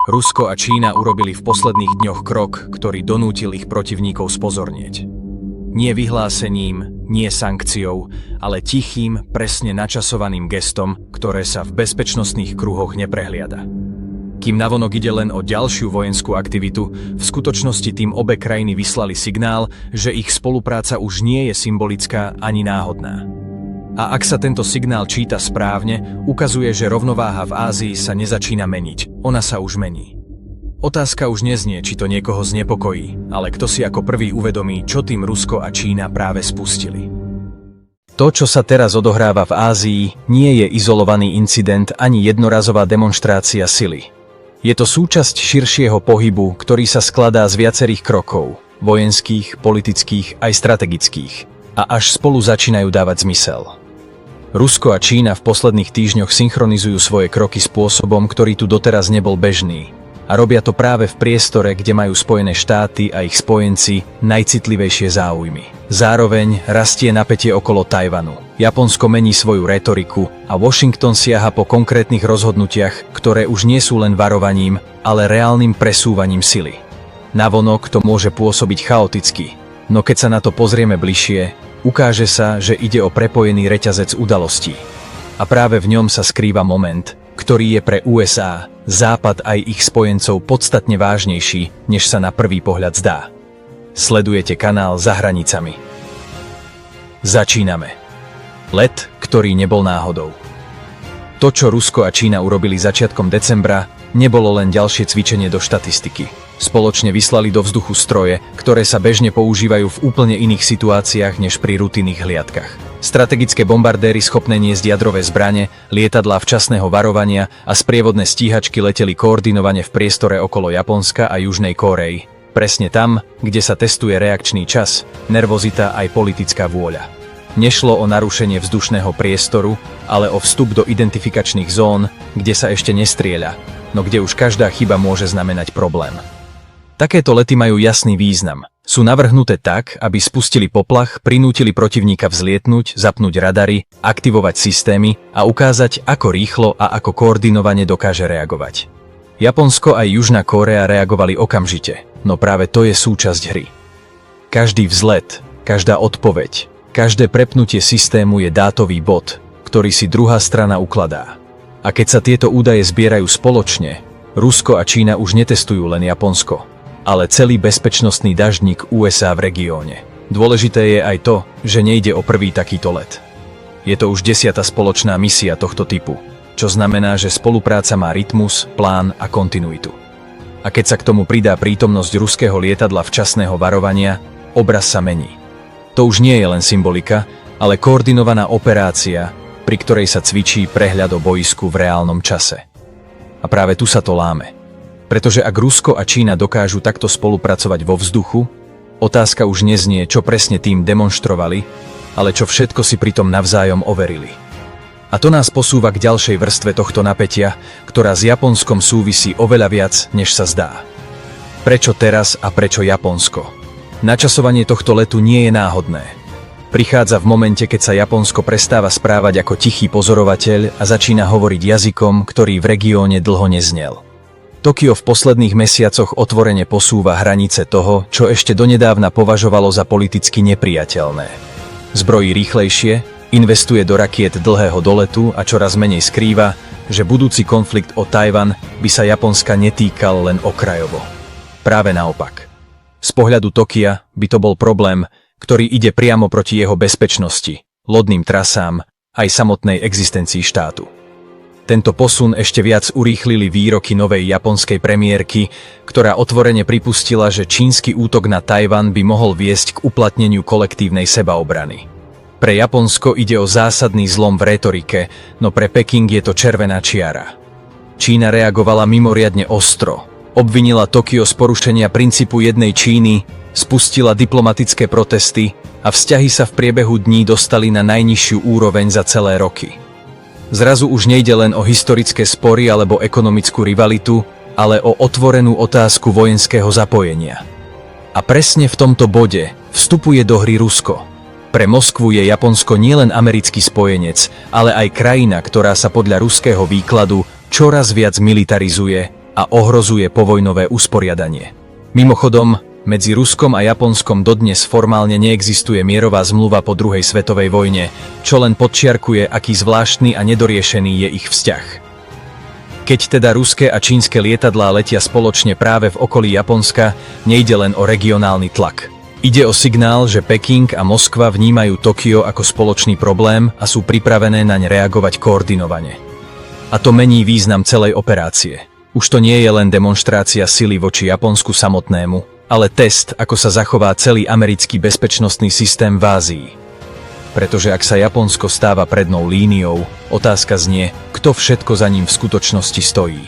Rusko a Čína urobili v posledných dňoch krok, ktorý donútil ich protivníkov spozornieť. Nie vyhlásením, nie sankciou, ale tichým, presne načasovaným gestom, ktoré sa v bezpečnostných kruhoch neprehliada. Kým navonok ide len o ďalšiu vojenskú aktivitu, v skutočnosti tým obe krajiny vyslali signál, že ich spolupráca už nie je symbolická ani náhodná. A ak sa tento signál číta správne, ukazuje, že rovnováha v Ázii sa nezačína meniť, ona sa už mení. Otázka už neznie, či to niekoho znepokojí, ale kto si ako prvý uvedomí, čo tým Rusko a Čína práve spustili. To, čo sa teraz odohráva v Ázii, nie je izolovaný incident ani jednorazová demonštrácia sily. Je to súčasť širšieho pohybu, ktorý sa skladá z viacerých krokov, vojenských, politických aj strategických, a až spolu začínajú dávať zmysel. Rusko a Čína v posledných týždňoch synchronizujú svoje kroky spôsobom, ktorý tu doteraz nebol bežný. A robia to práve v priestore, kde majú Spojené štáty a ich spojenci najcitlivejšie záujmy. Zároveň rastie napätie okolo Tajvanu. Japonsko mení svoju retoriku a Washington siaha po konkrétnych rozhodnutiach, ktoré už nie sú len varovaním, ale reálnym presúvaním sily. Navonok to môže pôsobiť chaoticky, no keď sa na to pozrieme bližšie, ukáže sa, že ide o prepojený reťazec udalostí. A práve v ňom sa skrýva moment, ktorý je pre USA, Západ aj ich spojencov podstatne vážnejší, než sa na prvý pohľad zdá. Sledujete kanál Za hranicami. Začíname. Let, ktorý nebol náhodou. To, čo Rusko a Čína urobili začiatkom decembra, nebolo len ďalšie cvičenie do štatistiky. Spoločne vyslali do vzduchu stroje, ktoré sa bežne používajú v úplne iných situáciách než pri rutinných hliadkach. Strategické bombardéry schopné niesť jadrové zbrane, lietadlá včasného varovania a sprievodné stíhačky leteli koordinovane v priestore okolo Japonska a Južnej Kórey. Presne tam, kde sa testuje reakčný čas, nervozita aj politická vôľa. Nešlo o narušenie vzdušného priestoru, ale o vstup do identifikačných zón, kde sa ešte nestrieľa, no kde už každá chyba môže znamenať problém. Takéto lety majú jasný význam. Sú navrhnuté tak, aby spustili poplach, prinútili protivníka vzlietnúť, zapnúť radary, aktivovať systémy a ukázať, ako rýchlo a ako koordinovane dokáže reagovať. Japonsko aj Južná Kórea reagovali okamžite, no práve to je súčasť hry. Každý vzlet, každá odpoveď, každé prepnutie systému je dátový bod, ktorý si druhá strana ukladá. A keď sa tieto údaje zbierajú spoločne, Rusko a Čína už netestujú len Japonsko, ale celý bezpečnostný dažník USA v regióne. Dôležité je aj to, že nejde o prvý takýto let. Je to už 10. spoločná misia tohto typu, čo znamená, že spolupráca má rytmus, plán a kontinuitu. A keď sa k tomu pridá prítomnosť ruského lietadla včasného varovania, obraz sa mení. To už nie je len symbolika, ale koordinovaná operácia, pri ktorej sa cvičí prehľad o bojisku v reálnom čase. A práve tu sa to láme. Pretože ak Rusko a Čína dokážu takto spolupracovať vo vzduchu, otázka už neznie, čo presne tým demonštrovali, ale čo všetko si pritom navzájom overili. A to nás posúva k ďalšej vrstve tohto napätia, ktorá s Japonskom súvisí oveľa viac, než sa zdá. Prečo teraz a prečo Japonsko? Načasovanie tohto letu nie je náhodné. Prichádza v momente, keď sa Japonsko prestáva správať ako tichý pozorovateľ a začína hovoriť jazykom, ktorý v regióne dlho neznel. Tokio v posledných mesiacoch otvorene posúva hranice toho, čo ešte donedávna považovalo za politicky nepriateľné. Zbrojí rýchlejšie, investuje do rakiet dlhého doletu a čoraz menej skrýva, že budúci konflikt o Tajvan by sa Japonska netýkal len okrajovo. Práve naopak. Z pohľadu Tokia by to bol problém, ktorý ide priamo proti jeho bezpečnosti, lodným trasám, aj samotnej existencii štátu. Tento posun ešte viac urýchlili výroky novej japonskej premiérky, ktorá otvorene pripustila, že čínsky útok na Tajvan by mohol viesť k uplatneniu kolektívnej sebaobrany. Pre Japonsko ide o zásadný zlom v retorike, no pre Peking je to červená čiara. Čína reagovala mimoriadne ostro, obvinila Tokio z porušenia princípu jednej Číny, spustila diplomatické protesty a vzťahy sa v priebehu dní dostali na najnižšiu úroveň za celé roky. Zrazu už nejde len o historické spory alebo ekonomickú rivalitu, ale o otvorenú otázku vojenského zapojenia. A presne v tomto bode vstupuje do hry Rusko. Pre Moskvu je Japonsko nielen americký spojenec, ale aj krajina, ktorá sa podľa ruského výkladu čoraz viac militarizuje a ohrozuje povojnové usporiadanie. Mimochodom, medzi Ruskom a Japonskom dodnes formálne neexistuje mierová zmluva po druhej svetovej vojne, čo len podčiarkuje, aký zvláštny a nedoriešený je ich vzťah. Keď teda ruské a čínske lietadlá letia spoločne práve v okolí Japonska, nejde len o regionálny tlak. Ide o signál, že Peking a Moskva vnímajú Tokio ako spoločný problém a sú pripravené naň reagovať koordinovane. A to mení význam celej operácie. Už to nie je len demonštrácia sily voči Japonsku samotnému, ale test, ako sa zachová celý americký bezpečnostný systém v Ázii. Pretože ak sa Japonsko stáva prednou líniou, otázka znie, kto všetko za ním v skutočnosti stojí.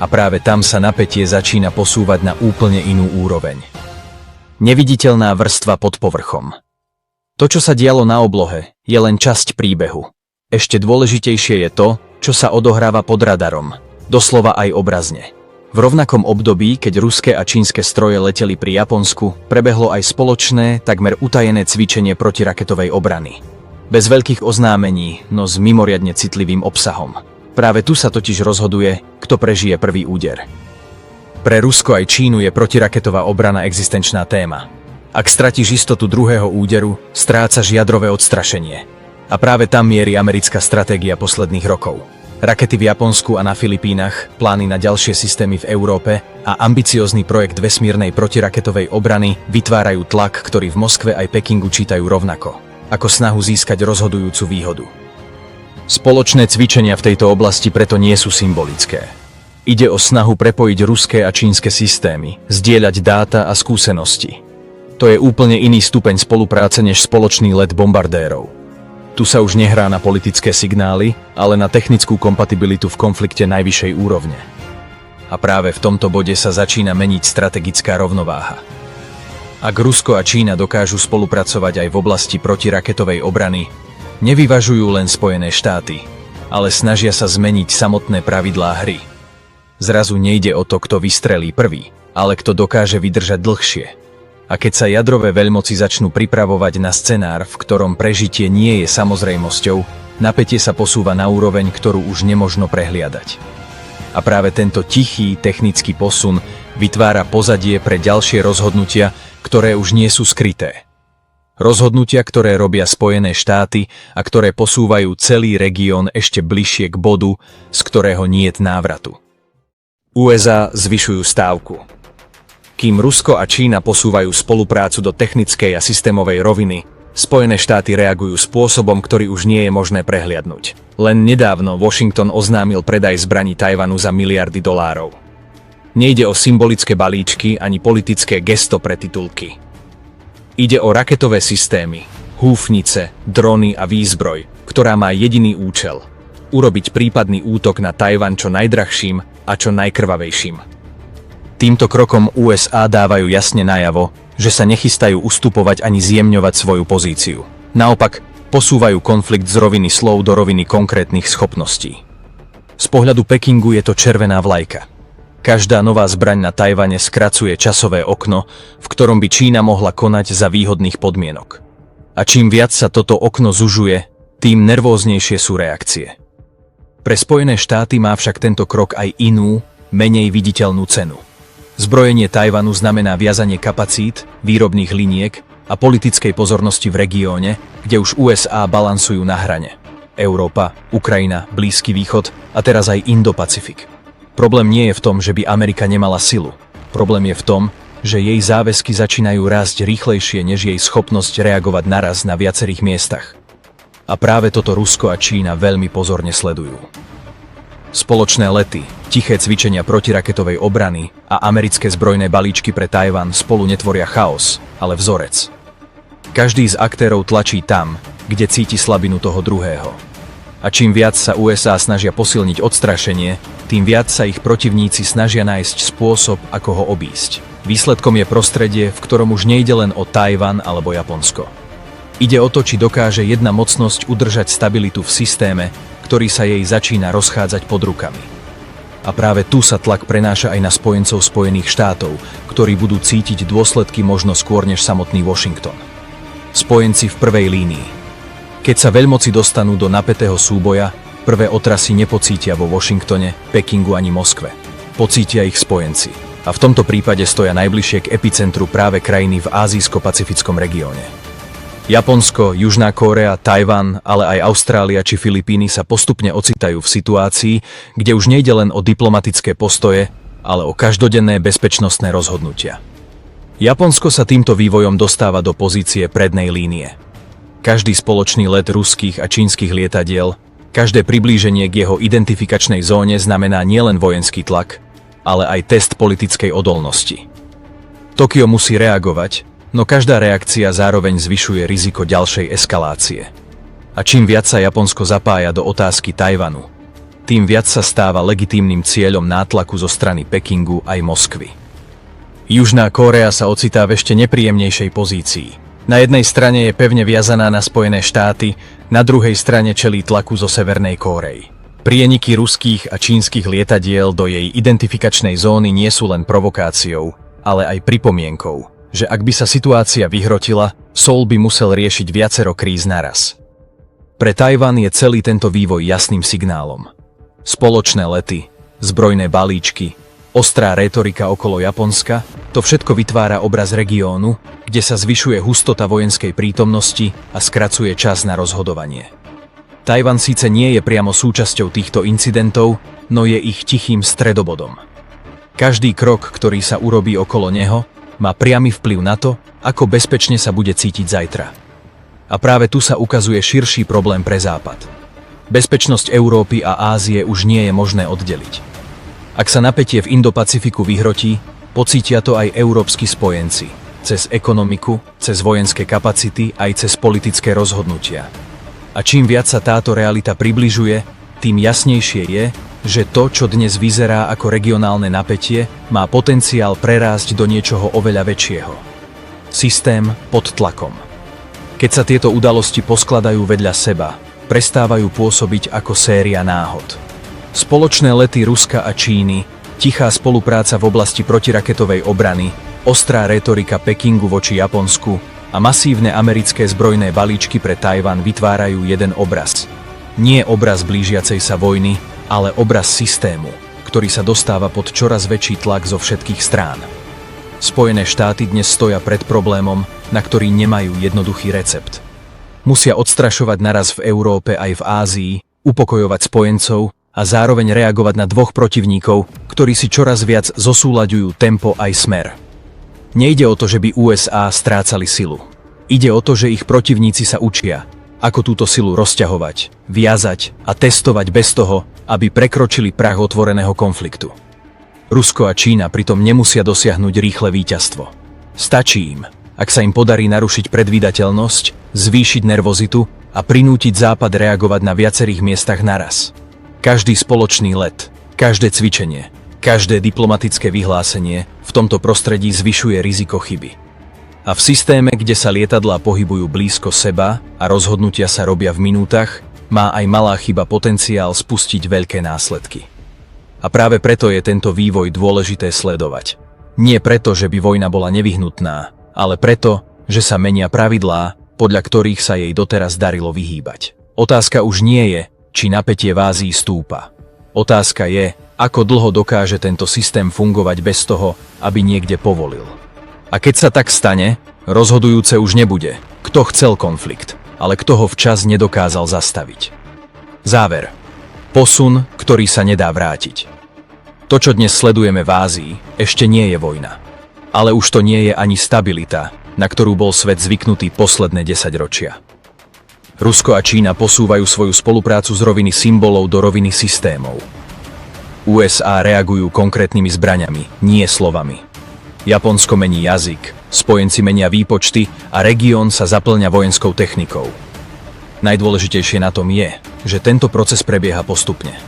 A práve tam sa napätie začína posúvať na úplne inú úroveň. Neviditeľná vrstva pod povrchom. To, čo sa dialo na oblohe, je len časť príbehu. Ešte dôležitejšie je to, čo sa odohráva pod radarom, doslova aj obrazne. V rovnakom období, keď ruské a čínske stroje leteli pri Japonsku, prebehlo aj spoločné, takmer utajené cvičenie protiraketovej obrany. Bez veľkých oznámení, no s mimoriadne citlivým obsahom. Práve tu sa totiž rozhoduje, kto prežije prvý úder. Pre Rusko aj Čínu je protiraketová obrana existenčná téma. Ak stratíš istotu druhého úderu, strácaš jadrové odstrašenie. A práve tam mierí americká stratégia posledných rokov. Rakety v Japonsku a na Filipínach, plány na ďalšie systémy v Európe a ambiciózny projekt vesmírnej protiraketovej obrany vytvárajú tlak, ktorý v Moskve aj Pekingu čítajú rovnako, ako snahu získať rozhodujúcu výhodu. Spoločné cvičenia v tejto oblasti preto nie sú symbolické. Ide o snahu prepojiť ruské a čínske systémy, zdieľať dáta a skúsenosti. To je úplne iný stupeň spolupráce než spoločný let bombardérov. Tu sa už nehrá na politické signály, ale na technickú kompatibilitu v konflikte najvyššej úrovne. A práve v tomto bode sa začína meniť strategická rovnováha. Ak Rusko a Čína dokážu spolupracovať aj v oblasti protiraketovej obrany, nevyvažujú len Spojené štáty, ale snažia sa zmeniť samotné pravidlá hry. Zrazu nejde o to, kto vystrelí prvý, ale kto dokáže vydržať dlhšie. A keď sa jadrové veľmoci začnú pripravovať na scenár, v ktorom prežitie nie je samozrejmosťou, napätie sa posúva na úroveň, ktorú už nemožno prehliadať. A práve tento tichý technický posun vytvára pozadie pre ďalšie rozhodnutia, ktoré už nie sú skryté. Rozhodnutia, ktoré robia Spojené štáty a ktoré posúvajú celý región ešte bližšie k bodu, z ktorého niet návratu. USA zvyšujú stávku. Kým Rusko a Čína posúvajú spoluprácu do technickej a systémovej roviny, Spojené štáty reagujú spôsobom, ktorý už nie je možné prehliadnuť. Len nedávno Washington oznámil predaj zbraní Tajvanu za miliardy dolárov. Nejde o symbolické balíčky ani politické gesto pre titulky. Ide o raketové systémy, húfnice, drony a výzbroj, ktorá má jediný účel – urobiť prípadný útok na Tajvan čo najdrahším a čo najkrvavejším. Týmto krokom USA dávajú jasne najavo, že sa nechystajú ustupovať ani zjemňovať svoju pozíciu. Naopak, posúvajú konflikt z roviny slov do roviny konkrétnych schopností. Z pohľadu Pekingu je to červená vlajka. Každá nová zbraň na Tajvane skracuje časové okno, v ktorom by Čína mohla konať za výhodných podmienok. A čím viac sa toto okno zužuje, tým nervóznejšie sú reakcie. Pre Spojené štáty má však tento krok aj inú, menej viditeľnú cenu. Zbrojenie Tajvanu znamená viazanie kapacít, výrobných liniek a politickej pozornosti v regióne, kde už USA balansujú na hrane. Európa, Ukrajina, Blízky východ a teraz aj Indo-Pacifik. Problém nie je v tom, že by Amerika nemala silu. Problém je v tom, že jej záväzky začínajú rásť rýchlejšie než jej schopnosť reagovať naraz na viacerých miestach. A práve toto Rusko a Čína veľmi pozorne sledujú. Spoločné lety, tiché cvičenia protiraketovej obrany a americké zbrojné balíčky pre Tajvan spolu netvoria chaos, ale vzorec. Každý z aktérov tlačí tam, kde cíti slabinu toho druhého. A čím viac sa USA snažia posilniť odstrašenie, tým viac sa ich protivníci snažia nájsť spôsob, ako ho obísť. Výsledkom je prostredie, v ktorom už nejde len o Tajvan alebo Japonsko. Ide o to, či dokáže jedna mocnosť udržať stabilitu v systéme, ktorý sa jej začína rozchádzať pod rukami. A práve tu sa tlak prenáša aj na spojencov Spojených štátov, ktorí budú cítiť dôsledky možno skôr než samotný Washington. Spojenci v prvej línii. Keď sa veľmoci dostanú do napätého súboja, prvé otrasy nepocítia vo Washingtone, Pekingu ani Moskve. pocítia ich spojenci. A v tomto prípade stoja najbližšie k epicentru práve krajiny v ázijsko-pacifickom regióne. Japonsko, Južná Kórea, Tajvan, ale aj Austrália či Filipíny sa postupne ocitajú v situácii, kde už nejde len o diplomatické postoje, ale o každodenné bezpečnostné rozhodnutia. Japonsko sa týmto vývojom dostáva do pozície prednej línie. Každý spoločný let ruských a čínskych lietadiel, každé priblíženie k jeho identifikačnej zóne znamená nielen vojenský tlak, ale aj test politickej odolnosti. Tokio musí reagovať, no každá reakcia zároveň zvyšuje riziko ďalšej eskalácie. A čím viac sa Japonsko zapája do otázky Tajvanu, tým viac sa stáva legitímnym cieľom nátlaku zo strany Pekingu aj Moskvy. Južná Kórea sa ocitá v ešte nepríjemnejšej pozícii. Na jednej strane je pevne viazaná na Spojené štáty, na druhej strane čelí tlaku zo Severnej Kórey. Prieniky ruských a čínskych lietadiel do jej identifikačnej zóny nie sú len provokáciou, ale aj pripomienkou, že ak by sa situácia vyhrotila, Seoul by musel riešiť viacero kríz naraz. Pre Tajvan je celý tento vývoj jasným signálom. Spoločné lety, zbrojné balíčky, ostrá rétorika okolo Japonska, to všetko vytvára obraz regiónu, kde sa zvyšuje hustota vojenskej prítomnosti a skracuje čas na rozhodovanie. Tajvan síce nie je priamo súčasťou týchto incidentov, no je ich tichým stredobodom. Každý krok, ktorý sa urobí okolo neho, má priamy vplyv na to, ako bezpečne sa bude cítiť zajtra. A práve tu sa ukazuje širší problém pre Západ. Bezpečnosť Európy a Ázie už nie je možné oddeliť. Ak sa napätie v Indo-Pacifiku vyhrotí, pocítia to aj európski spojenci, cez ekonomiku, cez vojenské kapacity aj cez politické rozhodnutia. A čím viac sa táto realita približuje, tým jasnejšie je, že to, čo dnes vyzerá ako regionálne napätie, má potenciál prerásť do niečoho oveľa väčšieho. Systém pod tlakom. Keď sa tieto udalosti poskladajú vedľa seba, prestávajú pôsobiť ako séria náhod. Spoločné lety Ruska a Číny, tichá spolupráca v oblasti protiraketovej obrany, ostrá rétorika Pekingu voči Japonsku a masívne americké zbrojné balíčky pre Tajvan vytvárajú jeden obraz. Nie obraz blížiacej sa vojny, ale obraz systému, ktorý sa dostáva pod čoraz väčší tlak zo všetkých strán. Spojené štáty dnes stoja pred problémom, na ktorý nemajú jednoduchý recept. Musia odstrašovať naraz v Európe aj v Ázii, upokojovať spojencov a zároveň reagovať na dvoch protivníkov, ktorí si čoraz viac zosúľaďujú tempo aj smer. Nejde o to, že by USA strácali silu. Ide o to, že ich protivníci sa učia, ako túto silu rozťahovať, viazať a testovať bez toho, aby prekročili prah otvoreného konfliktu. Rusko a Čína pritom nemusia dosiahnuť rýchle víťazstvo. Stačí im, ak sa im podarí narušiť predvídateľnosť, zvýšiť nervozitu a prinútiť Západ reagovať na viacerých miestach naraz. Každý spoločný let, každé cvičenie, každé diplomatické vyhlásenie v tomto prostredí zvyšuje riziko chyby. A v systéme, kde sa lietadlá pohybujú blízko seba a rozhodnutia sa robia v minútach, má aj malá chyba potenciál spustiť veľké následky. A práve preto je tento vývoj dôležité sledovať. Nie preto, že by vojna bola nevyhnutná, ale preto, že sa menia pravidlá, podľa ktorých sa jej doteraz darilo vyhýbať. Otázka už nie je, či napätie v Ázii stúpa. Otázka je, ako dlho dokáže tento systém fungovať bez toho, aby niekde povolil. A keď sa tak stane, rozhodujúce už nebude, kto chcel konflikt, ale kto ho včas nedokázal zastaviť. Záver. Posun, ktorý sa nedá vrátiť. To, čo dnes sledujeme v Ázii, ešte nie je vojna. Ale už to nie je ani stabilita, na ktorú bol svet zvyknutý posledné 10 ročia. Rusko a Čína posúvajú svoju spoluprácu z roviny symbolov do roviny systémov. USA reagujú konkrétnymi zbraňami, nie slovami. Japonsko mení jazyk, spojenci menia výpočty a región sa zaplňa vojenskou technikou. Najdôležitejšie na tom je, že tento proces prebieha postupne.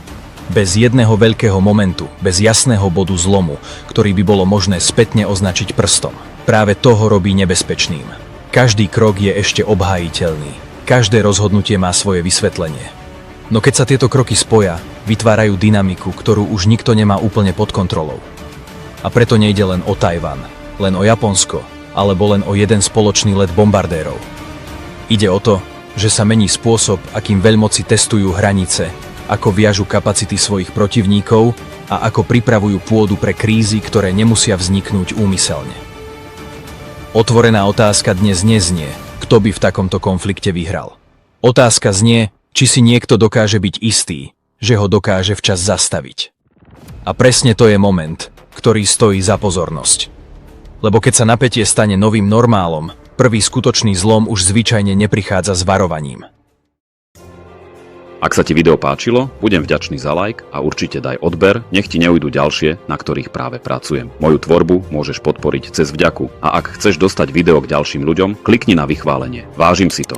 Bez jedného veľkého momentu, bez jasného bodu zlomu, ktorý by bolo možné spätne označiť prstom. Práve to ho robí nebezpečným. Každý krok je ešte obhájiteľný. Každé rozhodnutie má svoje vysvetlenie. No keď sa tieto kroky spoja, vytvárajú dynamiku, ktorú už nikto nemá úplne pod kontrolou. A preto nejde len o Tajvan, len o Japonsko, alebo len o jeden spoločný let bombardérov. Ide o to, že sa mení spôsob, akým veľmoci testujú hranice, ako viažu kapacity svojich protivníkov a ako pripravujú pôdu pre krízy, ktoré nemusia vzniknúť úmyselne. Otvorená otázka dnes neznie, kto by v takomto konflikte vyhral. Otázka znie, či si niekto dokáže byť istý, že ho dokáže včas zastaviť. A presne to je moment, ktorý stojí za pozornosť. Lebo keď sa napätie stane novým normálom, prvý skutočný zlom už zvyčajne neprichádza s varovaním. Ak sa ti video páčilo, budem vďačný za like a určite daj odber, nech ti neujdu ďalšie, na ktorých práve pracujem. Moju tvorbu môžeš podporiť cez vďaku a ak chceš dostať video k ďalším ľuďom, klikni na vychválenie. Vážim si to.